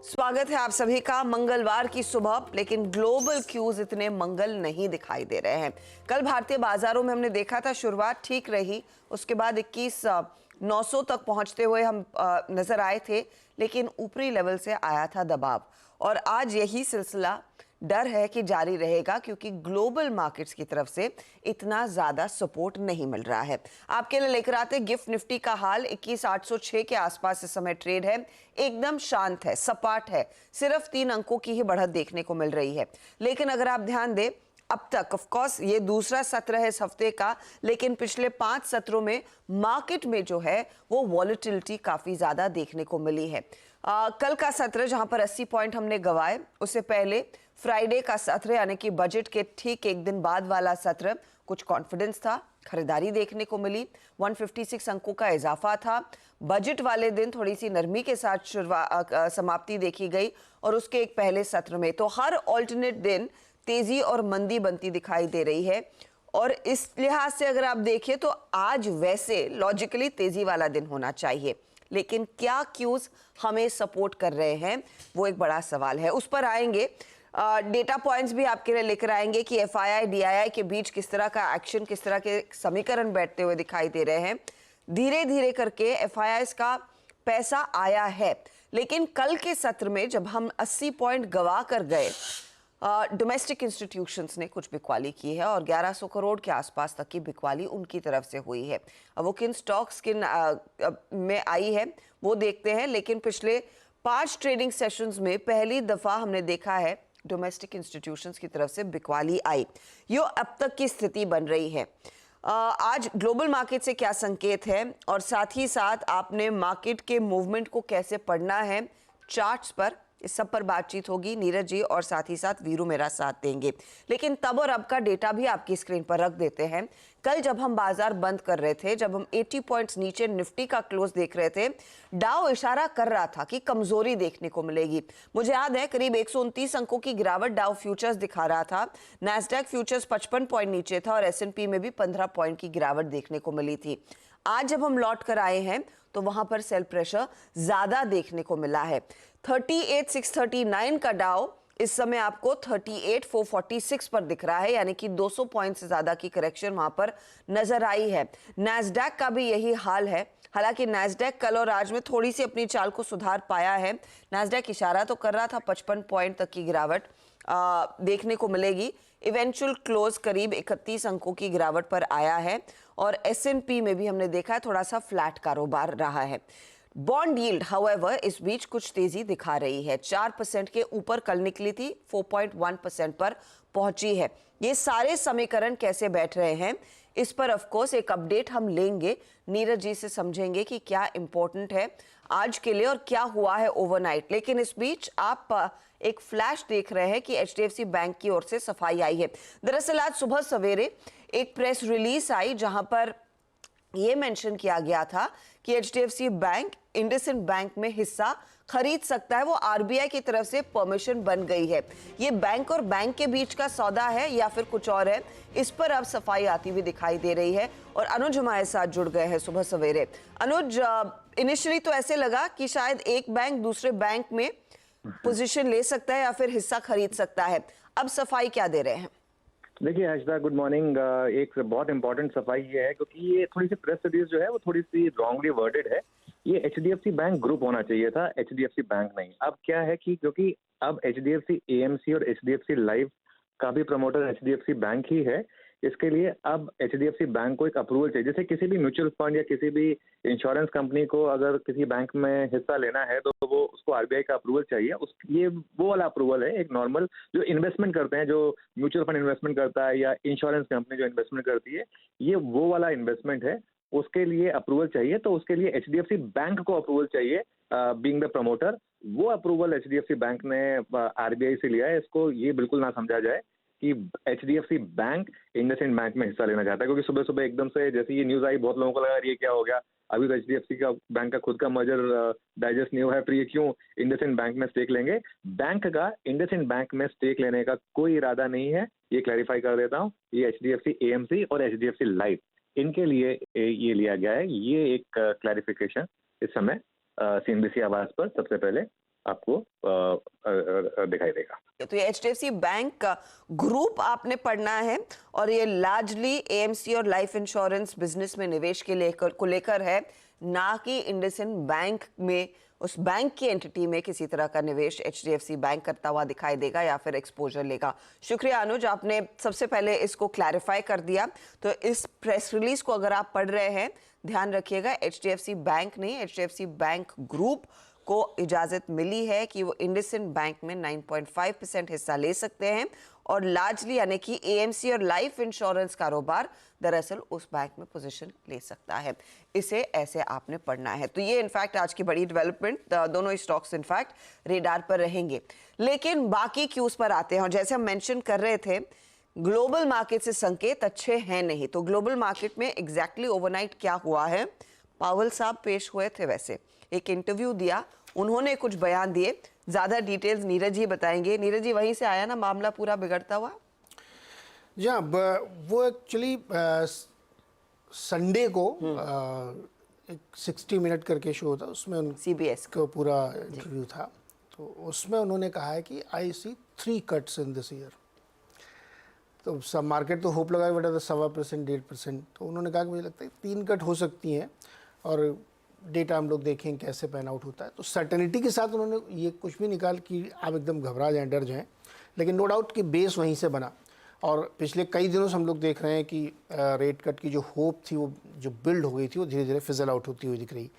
स्वागत है आप सभी का मंगलवार की सुबह। लेकिन ग्लोबल क्यूज इतने मंगल नहीं दिखाई दे रहे हैं। कल भारतीय बाजारों में हमने देखा था शुरुआत ठीक रही, उसके बाद 21,900 तक पहुंचते हुए हम नजर आए थे, लेकिन ऊपरी लेवल से आया था दबाव। और आज यही सिलसिला डर है कि जारी रहेगा, क्योंकि ग्लोबल मार्केट्स की तरफ से इतना ज्यादा सपोर्ट नहीं मिल रहा है। आपके लिए लेकर आते गिफ्ट निफ्टी का हाल 21,806 के आसपास इस समय ट्रेड है, एकदम शांत है, सपाट है, सिर्फ 3 अंकों की ही बढ़त देखने को मिल रही है। लेकिन अगर आप ध्यान दें, अब तक ऑफ कोर्स ये दूसरा सत्र है इस हफ्ते का, लेकिन पिछले 5 सत्रों में मार्केट में जो है वो वॉलेटिलिटी काफी ज्यादा देखने को मिली है। कल का सत्र जहां पर 80 पॉइंट हमने गंवाए, उससे पहले फ्राइडे का सत्र यानी कि बजट के ठीक एक दिन बाद वाला सत्र कुछ कॉन्फिडेंस था, खरीदारी देखने को मिली, 156 अंकों का इजाफा था। बजट वाले दिन थोड़ी सी नरमी के साथ समाप्ति देखी गई, और उसके एक पहले सत्र में तो हर ऑल्टरनेट दिन तेजी और मंदी बनती दिखाई दे रही है। और इस लिहाज से अगर आप देखें तो आज वैसे लॉजिकली तेजी वाला दिन होना चाहिए, लेकिन क्या क्यूज हमें सपोर्ट कर रहे हैं वो एक बड़ा सवाल है। उस पर आएंगे, डेटा पॉइंट्स भी आपके लिए लेकर आएंगे कि एफआईआई डीआईआई के बीच किस तरह का एक्शन, किस तरह के समीकरण बैठते हुए दिखाई दे रहे हैं। धीरे धीरे करके एफआईआई का पैसा आया है, लेकिन कल के सत्र में जब हम 80 पॉइंट गवा कर गए, डोमेस्टिक इंस्टीट्यूशंस ने कुछ बिकवाली की है और 1100 करोड़ के आसपास तक की बिकवाली उनकी तरफ से हुई है। अब वो किन स्टॉक्स में आई है वो देखते हैं, लेकिन पिछले 5 ट्रेडिंग सेशंस में पहली दफा हमने देखा है डोमेस्टिक इंस्टीट्यूशंस की तरफ से बिकवाली आई। यो अब तक की स्थिति बन रही है। आज ग्लोबल मार्केट से क्या संकेत है, और साथ ही साथ आपने मार्केट के मूवमेंट को कैसे पढ़ना है चार्ट्स पर, इस सब पर बातचीत होगी। नीरज जी और साथ ही साथ वीरू मेरा साथ देंगे। लेकिन तब और अब का डेटा भी आपकी स्क्रीन पर रख देते हैं। कल जब हम बाजार बंद कर रहे थे, जब हम 80 पॉइंट्स नीचे निफ्टी का क्लोज देख रहे थे, डाउ इशारा कर रहा था कि कमजोरी देखने को मिलेगी। मुझे याद है करीब 129 अंकों की गिरावट डाउ फ्यूचर्स दिखा रहा था, नैस्डैक फ्यूचर्स 55 पॉइंट नीचे था और S&P में भी 15 पॉइंट की गिरावट देखने को मिली थी। आज जब हम लौट कर आए हैं तो वहां पर सेल प्रेशर ज्यादा देखने को मिला है। 38,639 का डाउ इस समय आपको 38,446 पर दिख रहा है, यानी कि 200 पॉइंट से ज्यादा की करेक्शन वहां पर नजर आई है। नैस्डैक का भी यही हाल है। हालांकि नैस्डैक कल और आज में थोड़ी सी अपनी चाल को सुधार पाया है। नैस्डैक इशारा तो कर रहा था 55 पॉइंट तक की गिरावट देखने को मिलेगी। इवेंचुअल क्लोज करीब 31 अंकों की गिरावट पर आया है, और S&P में भी हमने देखा है थोड़ा सा फ्लैट कारोबार रहा है। बॉन्ड यील्ड हाउएवर इस बीच कुछ तेजी दिखा रही है, 4% के ऊपर कल निकली थी, 4.1% पर पहुंची है। ये सारे समीकरण कैसे बैठ रहे हैं, इस पर ऑफ कोर्स एक अपडेट हम लेंगे। नीरज जी से समझेंगे कि क्या इंपॉर्टेंट है आज के लिए और क्या हुआ है ओवरनाइट। लेकिन इस बीच आप एक फ्लैश देख रहे हैं कि HDFC बैंक की ओर से सफाई आई है। दरअसल आज सुबह सवेरे एक प्रेस रिलीज आई जहां पर यह मेंशन किया गया था कि HDFC बैंक इंडसइंड बैंक में हिस्सा खरीद सकता है। वो RBI की तरफ से परमिशन बन गई है। ये बैंक और बैंक के बीच का सौदा है या फिर कुछ और है, इस पर अब सफाई आती हुई दिखाई दे रही है। और अनुज हमारे साथ जुड़ गए हैं सुबह सवेरे। अनुज, इनिशियली तो ऐसे लगा कि शायद एक बैंक दूसरे बैंक में पोजीशन ले सकता है या फिर हिस्सा खरीद सकता है, अब सफाई क्या दे रहे हैं? देखिए हर्षदा, गुड मॉर्निंग। एक बहुत इंपॉर्टेंट सफाई ये है क्योंकि ये थोड़ी सी प्रेस रिलीज जो है वो थोड़ी सी रॉन्गली वर्डेड है। ये HDFC बैंक ग्रुप होना चाहिए था, HDFC बैंक नहीं। अब क्या है कि क्योंकि अब HDFC AMC और HDFC लाइफ का भी प्रमोटर HDFC बैंक ही है, इसके लिए अब HDFC बैंक को एक अप्रूवल चाहिए। जैसे किसी भी म्यूचुअल फंड या किसी भी इंश्योरेंस कंपनी को अगर किसी बैंक में हिस्सा लेना है तो वो उसको RBI का अप्रूवल चाहिए। ये वो वाला अप्रूवल है, एक नॉर्मल जो इन्वेस्टमेंट करते हैं, जो म्यूचुअल फंड इन्वेस्टमेंट करता है या इंश्योरेंस कंपनी जो इन्वेस्टमेंट करती है, ये वो वाला इन्वेस्टमेंट है। उसके लिए अप्रूवल चाहिए, तो उसके लिए HDFC बैंक को अप्रूवल चाहिए बीइंग द प्रमोटर। वो अप्रूवल HDFC बैंक ने RBI से लिया है। इसको ये बिल्कुल ना समझा जाए कि HDFC बैंक इंडसइंड बैंक में हिस्सा लेना चाहता है, क्योंकि सुबह सुबह एकदम से जैसे ये न्यूज आई बहुत लोगों को लगा ये क्या हो गया, अभी तो HDFC का बैंक का खुद का मर्जर डाइजेस्ट नहीं हुआ है, फिर ये क्यों इंडसइंड बैंक में स्टेक लेंगे। बैंक का इंडसइंड बैंक में स्टेक लेने का कोई इरादा नहीं है, ये क्लैरिफाई कर देता हूँ। ये HDFC AMC और HDFC लाइफ इनके लिए ये लिया गया है। ये एक क्लैरिफिकेशन इस समय CNBC आवाज पर सबसे पहले आपको दिखाई देगा। तो ये एचडीएफसी बैंक का ग्रुप आपने पढ़ना है और ये लार्जली एएमसी और लाइफ इंश्योरेंस बिजनेस में निवेश के लेकर है, ना कि इंडसइंड बैंक में उस बैंक की एंटिटी में किसी तरह का निवेश एचडीएफसी बैंक करता हुआ दिखाई देगा या फिर एक्सपोजर लेगा। शुक्रिया अनुज, आपने सबसे पहले इसको क्लैरिफाई कर दिया। तो इस प्रेस रिलीज को अगर आप पढ़ रहे हैं, ध्यान रखिएगा एचडीएफसी बैंक नहीं, एचडीएफसी बैंक ग्रुप को इजाजत मिली है कि वो इंडसइंड बैंक में 9.5% हिस्सा ले सकते हैं और लार्जली यानी कि एएमसी और लाइफ इंश्योरेंस कारोबार दरअसल उस बैंक में पोजीशन ले सकता है। इसे ऐसे आपने पढ़ना है। तो ये इनफैक्ट आज की बड़ी डेवलपमेंट, दोनों स्टॉक्स इनफैक्ट रेडार पर रहेंगे। लेकिन बाकी क्यूज पर आते हैं और जैसे हम मेंशन कर रहे थे, ग्लोबल मार्केट से संकेत अच्छे हैं नहीं। तो ग्लोबल मार्केट में एग्जैक्टली ओवरनाइट क्या हुआ है, पावेल साहब पेश हुए थे, वैसे एक इंटरव्यू दिया, उन्होंने कुछ बयान दिए, ज्यादा डिटेल्स नीरज जी बताएंगे। नीरज जी, वहीं से आया ना मामला पूरा बिगड़ता हुआ? जी हाँ, वो एक्चुअली संडे को एक 60 मिनट करके शो था, उसमें सीबीएस को पूरा इंटरव्यू था। तो उसमें उन्होंने कहा है कि आई सी 3 cuts इन दिस ईयर। तो सब मार्केट तो होप लगाए बैठा था 1.25% 1.5%। तो उन्होंने कहा कि मुझे लगता है 3 कट हो सकती हैं और डेटा हम लोग देखें कैसे पैन आउट होता है। तो सर्टेनिटी के साथ उन्होंने ये कुछ भी निकाल कि आप एकदम घबरा जाएं, डर जाएं, लेकिन नो डाउट कि बेस वहीं से बना। और पिछले कई दिनों से हम लोग देख रहे हैं कि रेट कट की जो होप थी, वो जो बिल्ड हो गई थी, वो धीरे धीरे फिजल आउट होती हुई दिख रही।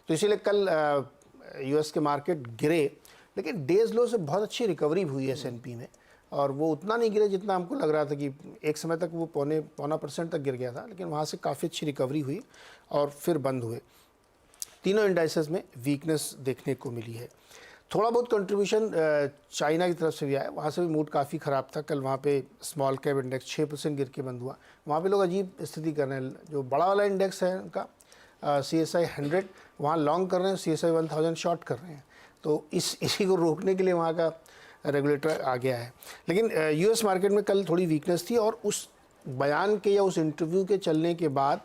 तो इसीलिए कल यूएस के मार्केट गिरे, लेकिन डेज लो से बहुत अच्छी रिकवरी हुई है एसएनपी में, और वो उतना नहीं गिरे जितना हमको लग रहा था कि एक समय तक वो पौना % तक गिर गया था, लेकिन वहाँ से काफ़ी अच्छी रिकवरी हुई और फिर बंद हुए। तीनों इंडाइसेस में वीकनेस देखने को मिली है। थोड़ा बहुत कंट्रीब्यूशन चाइना की तरफ से भी आया, वहाँ से भी मूड काफ़ी ख़राब था। कल वहाँ पे स्मॉल कैप इंडेक्स 6% गिर के बंद हुआ। वहाँ पे लोग अजीब स्थिति कर रहे हैं। जो बड़ा वाला इंडेक्स है उनका CSI 100, वहाँ लॉन्ग कर रहे हैं, CSI 1000 शॉर्ट कर रहे हैं। तो इसी को रोकने के लिए वहाँ का रेगुलेटर आ गया है। लेकिन यूएस मार्केट में कल थोड़ी वीकनेस थी, और उस बयान के या उस इंटरव्यू के चलने के बाद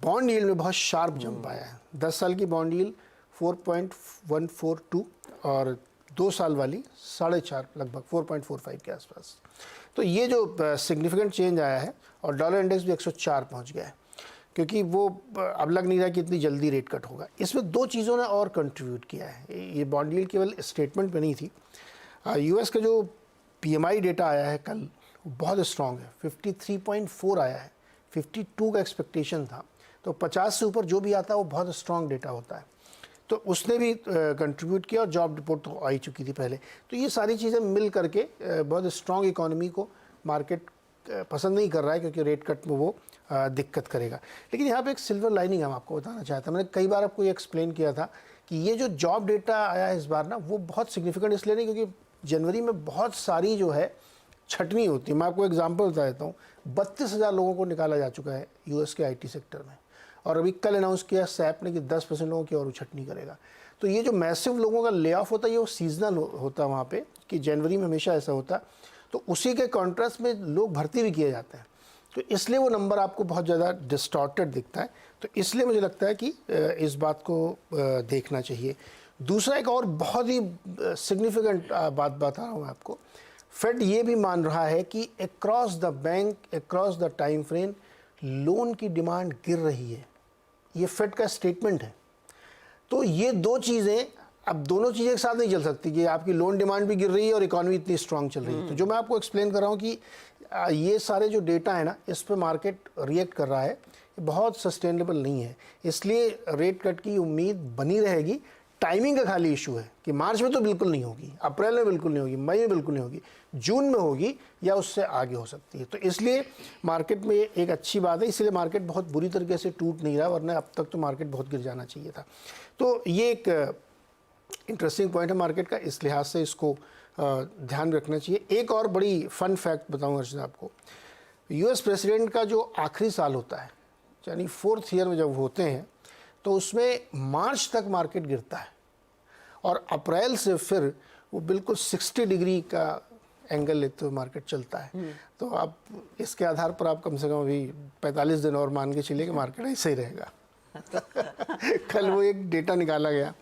बॉन्ड यील्ड में बहुत शार्प जंप आया है। 10 साल की बॉन्ड यील्ड 4.142 और 2 साल वाली 4.5 लगभग 4.45 के आसपास। तो ये जो सिग्निफिकेंट चेंज आया है, और डॉलर इंडेक्स भी 104 पहुंच गया है, क्योंकि वो अब लग नहीं रहा कि इतनी जल्दी रेट कट होगा। इसमें 2 चीज़ों ने और कंट्रीब्यूट किया है। ये बॉन्ड यील्ड केवल स्टेटमेंट में नहीं थी। यूएस का जो PMI डेटा आया है कल, बहुत स्ट्रॉन्ग है, 53.4 आया है। 52 का एक्सपेक्टेशन था। तो 50 से ऊपर जो भी आता है वो बहुत स्ट्रॉन्ग डेटा होता है। तो उसने भी कंट्रीब्यूट किया, और जॉब रिपोर्ट तो आई चुकी थी पहले। तो ये सारी चीज़ें मिल करके बहुत स्ट्रॉन्ग इकोनॉमी को मार्केट पसंद नहीं कर रहा है, क्योंकि रेट कट में वो दिक्कत करेगा। लेकिन यहाँ पे एक सिल्वर लाइनिंग हम आपको बताना चाहते हैं। मैंने कई बार आपको ये एक्सप्लेन किया था कि ये जो जॉब डेटा आया है इस बार ना, वो बहुत सिग्निफिकेंट इसलिए नहीं क्योंकि जनवरी में बहुत सारी जो है छटनी होती है। मैं आपको एग्जांपल बता देता हूँ। 32,000 लोगों को निकाला जा चुका है यूएस के IT सेक्टर में, और अभी कल अनाउंस किया सैप ने कि 10% लोगों की और छटनी करेगा। तो ये जो मैसिव लोगों का ले ऑफ होता है, ये वो सीजनल होता है वहाँ पे, कि जनवरी में हमेशा ऐसा होता है। तो उसी के कॉन्ट्रास्ट में लोग भर्ती भी किए जाते हैं, तो इसलिए वो नंबर आपको बहुत ज़्यादा डिस्टॉर्टेड दिखता है। तो इसलिए मुझे लगता है कि इस बात को देखना चाहिए। दूसरा एक और बहुत ही सिग्निफिकेंट बात बता रहा हूँ आपको। फेड ये भी मान रहा है कि across the bank, across the time frame, loan की डिमांड गिर रही है। ये फेड का स्टेटमेंट है। तो ये 2 चीज़ें, अब दोनों चीज़ें एक साथ नहीं चल सकती कि आपकी लोन डिमांड भी गिर रही है और इकोनॉमी इतनी स्ट्रांग चल रही है। तो जो मैं आपको एक्सप्लेन कर रहा हूँ कि ये सारे जो डेटा है ना, इस पर मार्केट रिएक्ट कर रहा है, ये बहुत सस्टेनेबल नहीं है। इसलिए रेट कट की उम्मीद बनी रहेगी। टाइमिंग का खाली इशू है कि मार्च में तो बिल्कुल नहीं होगी, अप्रैल में बिल्कुल नहीं होगी, मई में बिल्कुल नहीं होगी, जून में होगी या उससे आगे हो सकती है। तो इसलिए मार्केट में एक अच्छी बात है, इसलिए मार्केट बहुत बुरी तरीके से टूट नहीं रहा, वरना अब तक तो मार्केट बहुत गिर जाना चाहिए था। तो ये एक इंटरेस्टिंग पॉइंट है मार्केट का, इस लिहाज से इसको ध्यान रखना चाहिए। एक और बड़ी फन फैक्ट बताऊँ अर्षद आपको। US प्रेसिडेंट का जो आखिरी साल होता है, यानी 4th ईयर में जब होते हैं, तो उसमें मार्च तक मार्केट गिरता है, और अप्रैल से फिर वो बिल्कुल 60 डिग्री का एंगल लेते हुए मार्केट चलता है। तो आप इसके आधार पर आप कम से कम अभी 45 दिन और मान के चलिए कि मार्केट ऐसे ही रहेगा। कल वो एक डेटा निकाला गया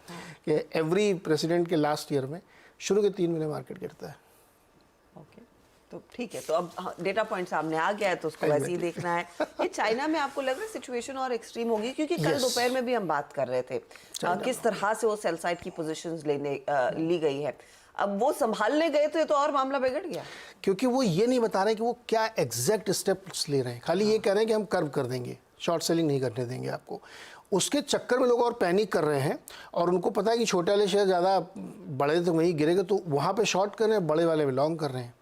कि एवरी प्रेसिडेंट के लास्ट ईयर में शुरू के 3 महीने मार्केट गिरता है। ओके, तो ठीक है, तो अब डेटा पॉइंट सामने आ गया है तो उसको वैसे ही देखना है। ये चाइना में आपको लग रहा है सिचुएशन और एक्सट्रीम होगी, क्योंकि कल दोपहर में भी हम बात कर रहे थे किस तरह से वो सेल साइड की पोजीशंस ली गई है। अब वो संभालने गए थे तो और मामला बिगड़ गया, क्योंकि वो ये नहीं बता रहे कि वो क्या एग्जैक्ट स्टेप्स ले रहे हैं, खाली ये कह रहे हैं कि हम कर्व कर देंगे, शॉर्ट सेलिंग नहीं करने देंगे आपको। उसके चक्कर में लोग और पैनिक कर रहे हैं और उनको पता है कि छोटे वाले शेयर ज़्यादा बड़े तो वहीं गिरेगा, तो वहाँ पे शॉर्ट कर रहे हैं, बड़े वाले में लॉन्ग कर रहे हैं।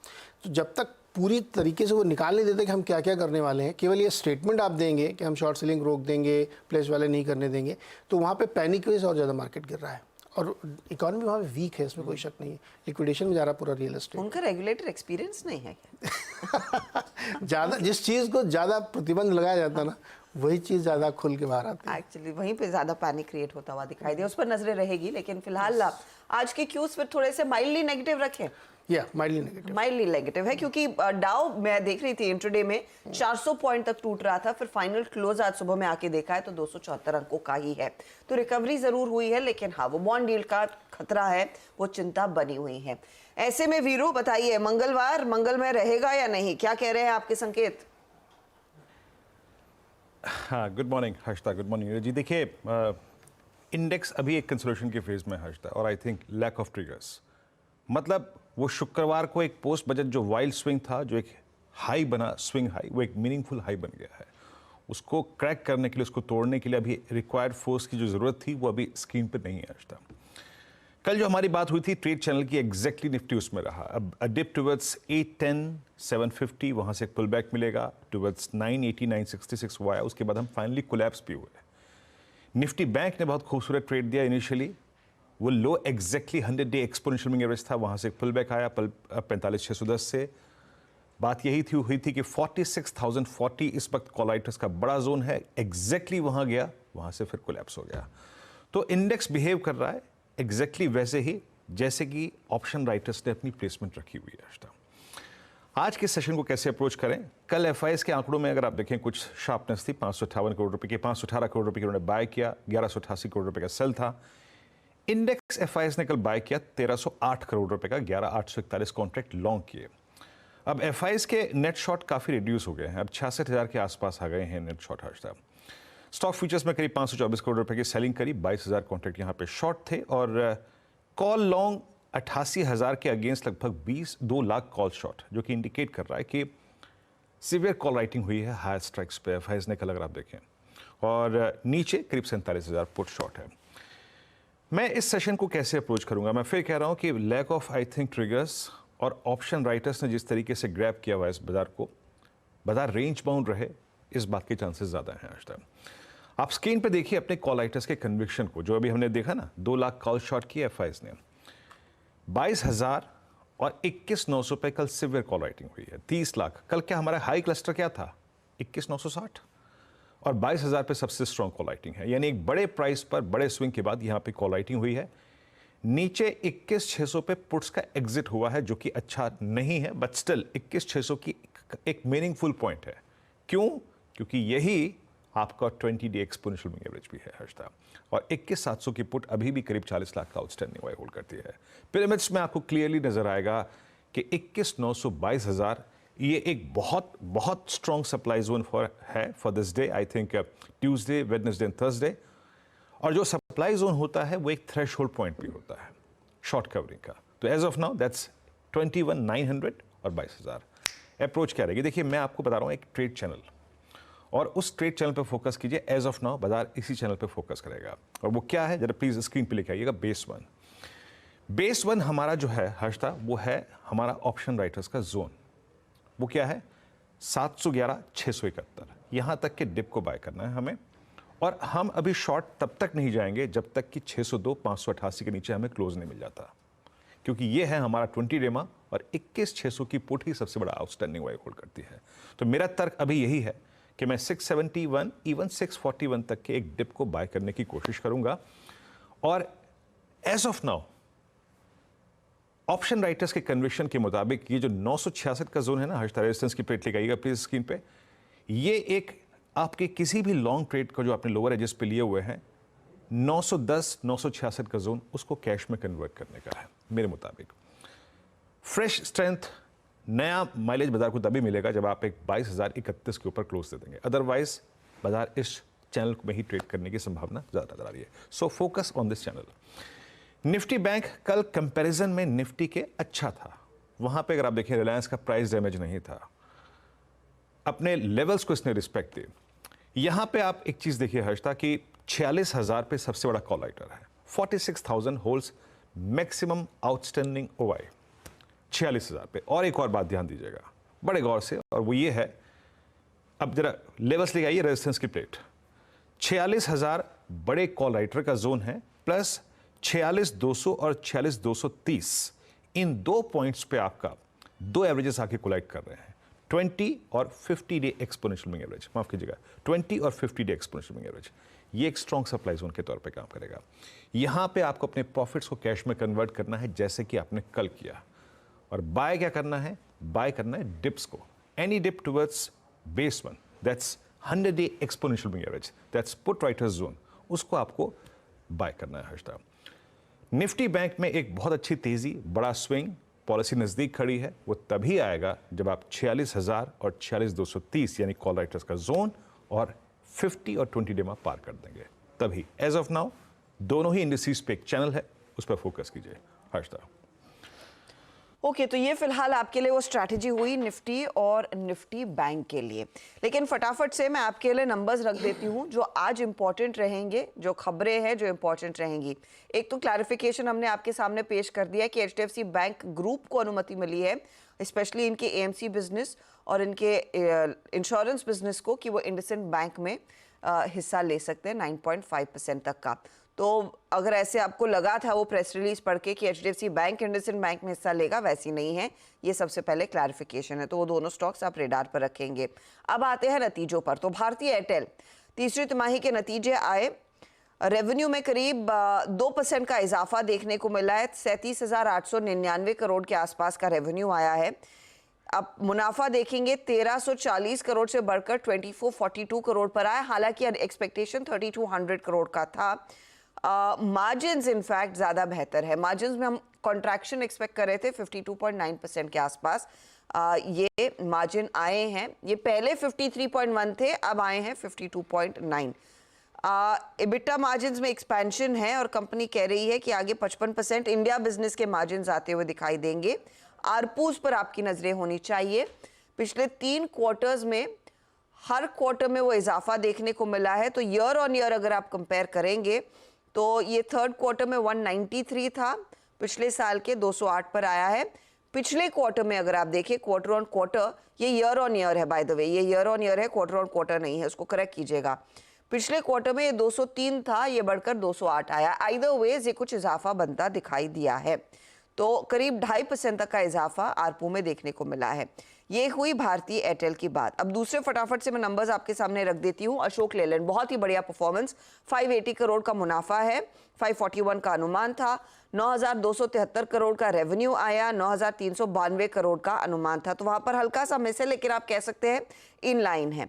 तो जब तक पूरी तरीके से वो निकाल नहीं देते कि हम क्या क्या करने वाले हैं, केवल ये स्टेटमेंट आप देंगे कि हम शॉर्ट सेलिंग रोक देंगे, प्लेस वाले नहीं करने देंगे, तो वहाँ पे पैनिक की वजह से और ज़्यादा मार्केट गिर रहा है। और इकोनॉमी वहाँ पे वीक है, इसमें कोई शक नहीं है। लिक्विडेशन में जा रहा पूरा रियल एस्टेट। उनका रेगुलेटर एक्सपीरियंस नहीं है क्या? ज़्यादा जिस चीज़ को ज़्यादा प्रतिबंध लगाया जाता ना, वही चीज़ ज़्यादा खुल के बाहर आती है। एक्चुअली वहीं पे ज्यादा पैनिक क्रिएट होता हुआ दिखाई दिया, उस पर नजरें रहेगी। लेकिन फिलहाल आज के क्यूज फिर थोड़े से माइल्डली नेगेटिव रखें। या माइल्डली नेगेटिव है, क्योंकि डाउ मैं देख रही थी इंट्राडे में 400 पॉइंट तक टूट रहा था, फिर फाइनल क्लोज आज सुबह में आके देखा है तो 274 अंकों का ही है। तो रिकवरी जरूर हुई है, लेकिन हाँ वो बॉन्ड डील का खतरा है, वो चिंता बनी हुई है। ऐसे में वीरू बताइए, मंगलवार मंगलमय रहेगा या नहीं, क्या कह रहे हैं आपके संकेत? हाँ, good morning Harshada, good morning ji. देखिए, इंडेक्स अभी एक कंसोलिडेशन के फेज में है हर्षदा, और I think lack of triggers. मतलब वो शुक्रवार को एक पोस्ट बजट जो वाइल्ड स्विंग था, जो एक हाई बना, स्विंग हाई, वो एक मीनिंगफुल हाई बन गया है। उसको क्रैक करने के लिए, उसको तोड़ने के लिए अभी रिक्वायर्ड फोर्स की जो ज़रूरत थी वो अभी स्क्रीन पर नहीं है हर्षदा। कल जो हमारी बात हुई थी ट्रेड चैनल की, एग्जैक्टली निफ्टी उसमें रहा। अब डिप टुवर्ड्स 810 750, वहाँ से एक पुल बैक मिलेगा टुवर्ड्स 980 966 वो आया। उसके बाद हम फाइनली कोलैप्स भी हुए। निफ्टी बैंक ने बहुत खूबसूरत ट्रेड दिया इनिशियली, वो low exactly 100 day exponential moving average था, वहाँ से एक पुल बैक आया 45,610 से। बात यही हुई थी कि 46,040 इस वक्त कॉलाइटर्स का बड़ा जोन है, एग्जैक्टली वहाँ गया, वहाँ से फिर कोलैप्स हो गया। तो इंडेक्स बिहेव कर रहा है एग्जैक्टली वैसे ही जैसे कि ऑप्शन राइटर्स ने अपनी प्लेसमेंट रखी हुई है। आज के सेशन को कैसे अप्रोच करें? कल एफआईएस के आंकड़ों में अगर आप देखें कुछ शार्पनेस थी, 558 करोड़ रुपए के, 518 करोड़ रुपए के उन्होंने बाय किया, 1188 करोड़ रुपए का सेल था। इंडेक्स एफआईएस ने कल बाय किया 1308 करोड़ रुपए का, 11841 कॉन्ट्रैक्ट लॉन्ग किए। अब एफआईएस के नेट शॉर्ट काफी रिड्यूस हो गए हैं, अब 66,000 के आसपास आ गए हैं net short Harshada. Stock futures में करीब 524 करोड़ रुपए की सेलिंग करी, 22,000 कॉन्ट्रैक्ट यहाँ पे शॉर्ट थे, और कॉल लॉन्ग 88,000 के अगेंस्ट लगभग 2 लाख कॉल शॉर्ट, जो कि इंडिकेट कर रहा है कि सीवियर कॉल राइटिंग हुई है हायर स्ट्राइक्स पे एफआईएस ने कल, अगर आप देखें। और नीचे करीब 47,000 पुट शॉर्ट है। मैं इस सेशन को कैसे अप्रोच करूंगा? मैं फिर कह रहा हूं कि lack of I think triggers और ऑप्शन राइटर्स ने जिस तरीके से ग्रैब किया हुआ इस बाजार को, बाजार रेंज बाउंड रहे, इस बात के चांसेस ज़्यादा हैं आज तक। आप स्क्रीन पे देखिए अपने कॉल राइटर्स के कन्विक्शन को, जो अभी हमने देखा ना, 2 लाख कॉल शॉर्ट की एफआईएस ने, 22,000 और 21,900 पे कल सिवियर कॉल राइटिंग हुई है। 30 लाख कल क्या हमारा हाई क्लस्टर क्या था? 21,960, और 22,000 पे सबसे स्ट्रॉन्ग कॉल राइटिंग है। यानी एक बड़े प्राइस पर बड़े स्विंग के बाद यहाँ पे कॉल राइटिंग हुई है। नीचे 21,600 पे पुट्स का एग्जिट हुआ है, जो कि अच्छा नहीं है, बट स्टिल 21,600 की एक मीनिंगफुल पॉइंट है। क्यों? क्योंकि यही आपका 20 डे एक्सपोनेंशियल मूविंग एवरेज भी है हर्षदा, और 21,700 की पुट अभी भी करीब 40 लाख का आउटस्टैंडिंग वाई होल्ड करती है। पिरामिड्स में आपको क्लियरली नजर आएगा कि 21,900 22,000 ये एक बहुत बहुत strong supply zone for this day, I think Tuesday, Wednesday and Thursday. और जो सप्लाई जोन होता है वो एक थ्रेशोल्ड पॉइंट भी होता है शॉर्ट कवरिंग का। तो एज ऑफ नाउ दैट्स 21,900 और 22,000। अप्रोच क्या रहेगी? देखिए, मैं आपको बता रहा हूँ एक ट्रेड चैनल, और उस ट्रेड चैनल पे फोकस कीजिए। एज ऑफ नाउ बाजार इसी चैनल पे फोकस करेगा, और वो क्या है जरा प्लीज स्क्रीन पे लेके आइएगा। बेस वन हमारा जो है हर्षदा, वो है हमारा ऑप्शन राइटर्स का जोन। वो क्या है? 711 671, यहां तक के डिप को बाय करना है हमें, और हम अभी शॉर्ट तब तक नहीं जाएंगे जब तक कि 602 588 के नीचे हमें क्लोज नहीं मिल जाता, क्योंकि ये है हमारा 20 डेमा, और 21,600 की पुट ही सबसे बड़ा आउटस्टैंडिंग वाई होल्ड करती है। तो मेरा तर्क अभी यही है कि मैं 671 इवन 641 तक के एक डिप को बाय करने की कोशिश करूंगा। और as of now option writers के कन्विक्शन के मुताबिक ये जो 966 का जोन है ना हर्षदा, रेजिस्टेंस की प्लेट लगाइएगा प्लीज स्क्रीन पे, ये एक आपके किसी भी लॉन्ग ट्रेड का जो आपने लोअर एजेस पे लिए हुए हैं, 910-966 का जोन उसको कैश में कन्वर्ट करने का है मेरे मुताबिक। फ्रेश स्ट्रेंथ, नया माइलेज बाजार को तभी मिलेगा जब आप एक 22,031 के ऊपर क्लोज दे देंगे, अदरवाइज बाजार इस चैनल में ही ट्रेड करने की संभावना ज़्यादा नजर आ रही है। So focus on this channel. Nifty bank कल कंपैरिजन में निफ्टी के अच्छा था। वहां पे अगर आप देखें रिलायंस का प्राइस डैमेज नहीं था, अपने लेवल्स को इसने रिस्पेक्ट दी। यहां पे आप एक चीज देखिए हर्षता कि 46,000 पे सबसे बड़ा कॉल राइटर है, 46,000 होल्ड्स मैक्सिमम आउटस्टैंडिंग ओवाई 46,000 पे। और एक और बात ध्यान दीजिएगा बड़े गौर से, और वो ये है, अब जरा लेवल्स लेके आइए रेजिस्टेंस की प्लेट। 46,000 बड़े कॉल राइटर का जोन है, प्लस 46,200 और 46,230, इन 2 पॉइंट्स पे आपका 2 एवरेजेस आके कोलाइड कर रहे हैं, 20 और 50 डे एक्सपोनेंशियल मूविंग एवरेज, माफ कीजिएगा 20 और 50 डे एक्सपोनेंशियल मूविंग एवरेज। ये एक स्ट्रॉन्ग सप्लाई जोन के तौर पे काम करेगा। यहां पे आपको अपने प्रॉफिट्स को कैश में कन्वर्ट करना है जैसे कि आपने कल किया, और बाय क्या करना है, बाय करना है डिप्स को, any dip towards base one, that's 100 day exponential moving average, that's put writers zone, उसको आपको बाय करना है हर्षदा। निफ्टी बैंक में एक बहुत अच्छी तेजी, बड़ा स्विंग, पॉलिसी नजदीक खड़ी है, वो तभी आएगा जब आप 46,000 और 46,230 यानी कॉल राइटर्स का जोन और 50 और 20 डे में पार कर देंगे, तभी। एज ऑफ नाउ दोनों ही इंडिसेस पे एक चैनल है, उस पर फोकस कीजिए हर्षदा। ओके, तो ये फिलहाल आपके लिए वो स्ट्रैटेजी हुई निफ्टी और निफ्टी बैंक के लिए। लेकिन फटाफट से मैं आपके लिए नंबर्स रख देती हूँ जो आज इंपॉर्टेंट रहेंगे, जो खबरें हैं जो इंपॉर्टेंट रहेंगी। एक तो क्लैरिफिकेशन हमने आपके सामने पेश कर दिया कि एचडीएफसी बैंक ग्रुप को अनुमति मिली है, स्पेशली इनके एएमसी बिजनेस और इनके इंश्योरेंस बिजनेस को, कि वो इंडसइंड बैंक में हिस्सा ले सकते हैं 9.5% तक का। तो अगर ऐसे आपको लगा था वो प्रेस रिलीज पढ़ के कि एचडीएफसी बैंक इंडसइंड बैंक में हिस्सा लेगा, वैसी नहीं है। ये सबसे पहले क्लैरिफिकेशन है, तो वो दोनों स्टॉक्स आप रेडार पर रखेंगे। अब आते हैं नतीजों पर। तो भारतीय एयरटेल तीसरी तिमाही के नतीजे आए, रेवेन्यू में करीब 2% का इजाफा देखने को मिला है, 37,899 करोड़ के आसपास का रेवेन्यू आया है। अब मुनाफा देखेंगे 1340 करोड़ से बढ़कर 2442 करोड़ पर आया, हालांकि एक्सपेक्टेशन 3200 करोड़ का था। मार्जिन्स इनफैक्ट ज़्यादा बेहतर है, मार्जिन्स में हम कॉन्ट्रैक्शन एक्सपेक्ट कर रहे थे 52.9% के आसपास, ये मार्जिन आए हैं। ये पहले 53.1 थे, अब आए हैं 52.9। एबिटा मार्जिन्स में एक्सपेंशन है और कंपनी कह रही है कि आगे 55% इंडिया बिजनेस के मार्जिन्स आते हुए दिखाई देंगे। आरपूस पर आपकी नजरें होनी चाहिए। पिछले 3 क्वार्टर्स में हर क्वार्टर में वो इजाफा देखने को मिला है, तो ईयर ऑन ईयर अगर आप कंपेयर करेंगे तो ये थर्ड क्वार्टर में 193 था, पिछले साल के 208 पर आया है। पिछले क्वार्टर में अगर आप देखें क्वार्टर ऑन क्वार्टर, ये ईयर ऑन ईयर है, बाय द वे ये ईयर ऑन ईयर है, क्वार्टर ऑन क्वार्टर नहीं है, उसको करेक्ट कीजिएगा। पिछले क्वार्टर में ये 203 था, ये बढ़कर 208 आया। आइदर वेज ये कुछ इजाफा बनता दिखाई दिया है, तो करीब 2.5% तक का इजाफा आरपू में देखने को मिला है। ये हुई भारतीय एयरटेल की बात। अब दूसरे फटाफट से मैं नंबर्स आपके सामने रख देती हूँ। अशोक लेलैंड बहुत ही बढ़िया परफॉर्मेंस, 580 करोड़ का मुनाफा है, 541 का अनुमान था, 9,273 करोड़ का रेवेन्यू आया, 9,392 करोड़ का अनुमान था, तो वहां पर हल्का सा मिस है, लेकिन आप कह सकते हैं इन लाइन है।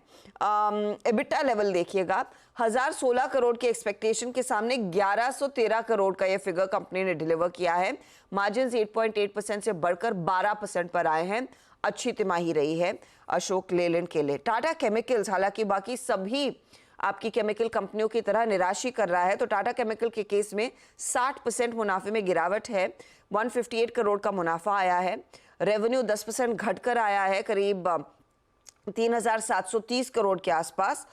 एबिटा लेवल देखिएगा, 1,016 करोड़ के एक्सपेक्टेशन के सामने 1,113 करोड़ का ये फिगर कंपनी ने डिलीवर किया है। मार्जिन 8.8% से बढ़कर 12% पर आए हैं। अच्छी तिमाही रही है अशोक लेलैंड के लिए। टाटा केमिकल्स हालांकि बाकी सभी आपकी केमिकल कंपनियों की तरह निराशी कर रहा है, तो टाटा केमिकल के केस में 60% मुनाफे में गिरावट है, 158 करोड़ का मुनाफा आया है। रेवेन्यू 10% घटकर आया है, करीब 3,730 करोड़ के आसपास।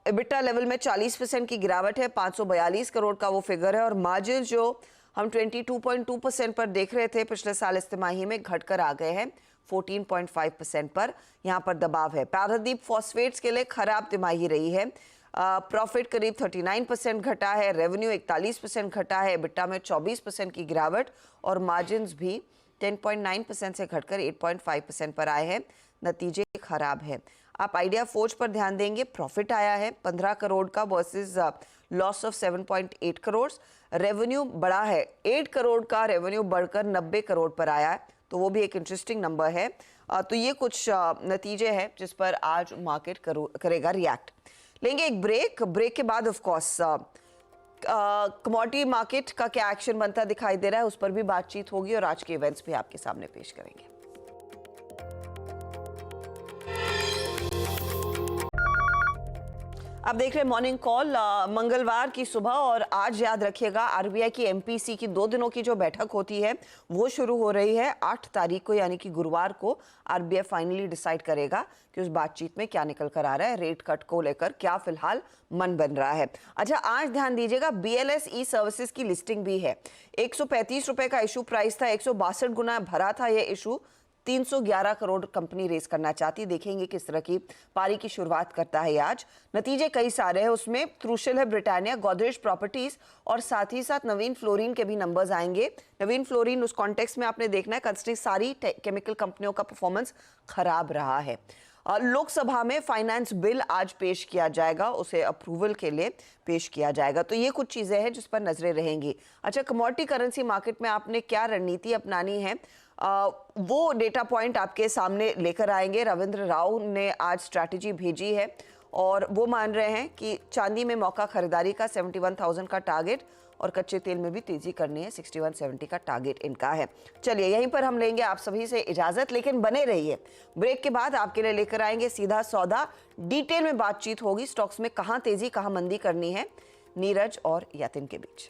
एबिटा लेवल में 40% की गिरावट है, 542 करोड़ का वो फिगर है, और मार्जिन जो हम 22.2% पर देख रहे थे पिछले साल इस तिमाही में, घटकर आ गए हैं 14.5% पर। यहाँ पर दबाव है। पारादीप फॉस्फेट्स के लिए खराब तिमाही रही है, प्रॉफिट करीब 39% घटा है, रेवेन्यू 41% घटा है, एबिटा में 24% की गिरावट, और मार्जिन्स भी 10.9% से घटकर 8.5% पर आए हैं। नतीजे खराब है। आप आइडिया फोर्ज पर ध्यान देंगे, प्रॉफिट आया है 15 करोड़ का versus loss of 7.8 crore. Revenue बढ़ा है, 8 करोड़ का रेवेन्यू बढ़कर 90 करोड़ पर आया है, तो वो भी एक इंटरेस्टिंग नंबर है। तो ये कुछ नतीजे हैं जिस पर आज मार्केट करेगा रिएक्ट। लेंगे एक ब्रेक के बाद ऑफ कोर्स कमोडिटी मार्केट का क्या एक्शन बनता दिखाई दे रहा है, उस पर भी बातचीत होगी और आज के इवेंट्स भी आपके सामने पेश करेंगे। आप देख रहे हैं मॉर्निंग कॉल। मंगलवार की सुबह और आज याद रखिएगा आरबीआई की एमपीसी की 2 दिनों की जो बैठक होती है वो शुरू हो रही है 8 तारीख को, यानी कि गुरुवार को आरबीआई फाइनली डिसाइड करेगा कि उस बातचीत में क्या निकल कर आ रहा है, रेट कट को लेकर क्या फिलहाल मन बन रहा है। अच्छा, आज ध्यान दीजिएगा बीएलएस ई सर्विसेज की लिस्टिंग भी है। 135 रुपए का इशू प्राइस था, 162 गुना भरा था यह इशू। 311 करोड़ कंपनी रेस करना चाहती। देखेंगे किस तरह की पारी की शुरुआत करता है आज। नतीजे कई सारे हैं, उसमें क्रूशल है ब्रिटानिया, गोदरेज प्रॉपर्टीज और साथ ही साथ नवीन फ्लोरिन के भी नंबर्स आएंगे। नवीन फ्लोरिन उस कॉन्टेक्स्ट में आपने देखना है कंसिडरिंग सारी केमिकल कंपनियों का परफॉर्मेंस खराब रहा है। लोकसभा में फाइनेंस बिल आज पेश किया जाएगा, उसे अप्रूवल के लिए पेश किया जाएगा। तो ये कुछ चीजें हैं जिस पर नजरें रहेंगी। अच्छा, कमोडिटी करेंसी मार्केट में आपने क्या रणनीति अपनानी है, वो डेटा पॉइंट आपके सामने लेकर आएंगे। रविंद्र राव ने आज स्ट्रैटेजी भेजी है और वो मान रहे हैं कि चांदी में मौका खरीदारी का 71,000 का टारगेट और कच्चे तेल में भी तेजी करनी है, 6170 का टारगेट इनका है। चलिए, यहीं पर हम लेंगे आप सभी से इजाजत, लेकिन बने रहिए। ब्रेक के बाद आपके लिए लेकर आएंगे सीधा सौदा। डिटेल में बातचीत होगी, स्टॉक्स में कहां तेजी कहां मंदी करनी है, नीरज और यतिन के बीच।